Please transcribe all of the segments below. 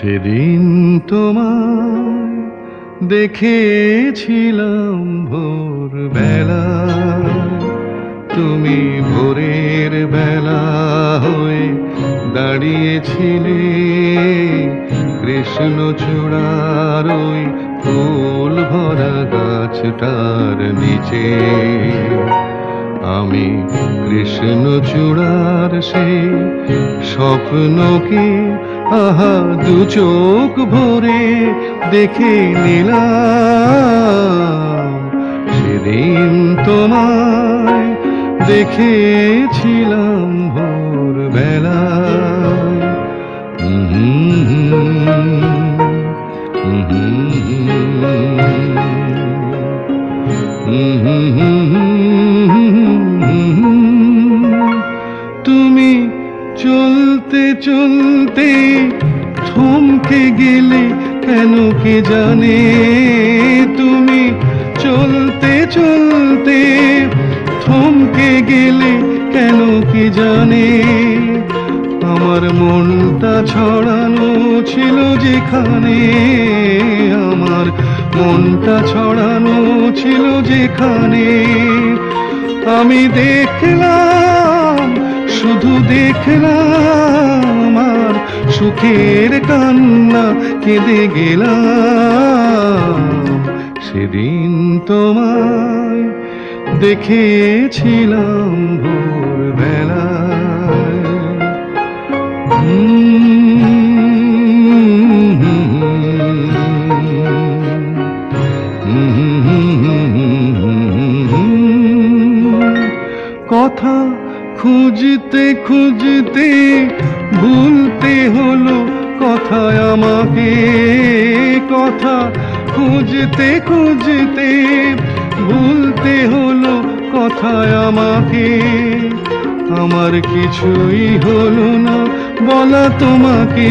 সেদিন তোমায় দেখেছিলাম ভোরবেলা, তুমি ভোরের বেলা হয়ে দাঁড়িয়েছিলে কৃষ্ণচূড়ার ওই ফুল ভরা গাছটার নিচে। আমি কৃষ্ণচূড়ার সেই স্বপ্নকে আহা দু চোখ ভরে দেখে নিলাম। সেদিন তোমায় দেখেছিলাম ভোরবেলায়। তুমি চলতে চলতে থমকে গেলে কেন কে জানে, তুমি চলতে চলতে থমকে গেলে কেন কে জানে। আমার মনটা ছড়ানো ছিল যেখানে, আমার মনটা ছড়ানো ছিল যেখানে। আমি দেখলাম, শুধু দেখলাম, আর সুখের কান্না কেঁদে গেলাম। সেদিন তোমায় দেখেছিলাম ভোরবেলায়। কথা খুঁজতে খুঁজতে ভুলতে হলো কথায় আমাকে, কথা খুঁজতে খুঁজতে ভুলতে হলো কথায় আমাকে। আমার কিছুই হলো না বলা তোমাকে,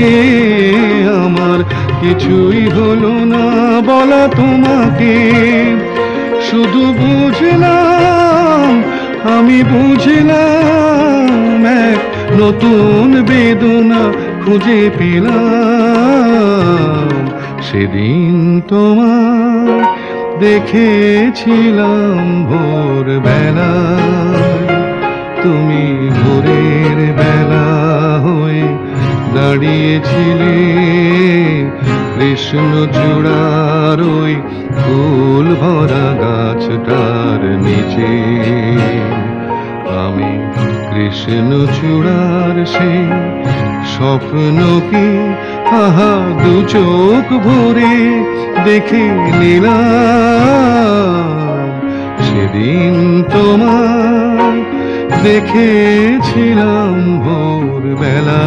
আমার কিছুই হলো না বলা তোমাকে। শুধু বুঝলাম, আমি বুঝলাম, এক নতুন বেদনা খুঁজে পেলাম। সেদিন তোমায় দেখেছিলাম ভোরবেলায়, তুমি ভোরের বেলা হয়ে দাঁড়িয়েছিলে কৃষ্ণচূড়ার ওই ফুল ভরা গাছটার নিচে। আমি কৃষ্ণচূড়ার সেই স্বপ্নকে আহা দু চোখ ভরে দেখে নিলাম। সেদিন তোমায় দেখেছিলাম ভোরবেলা।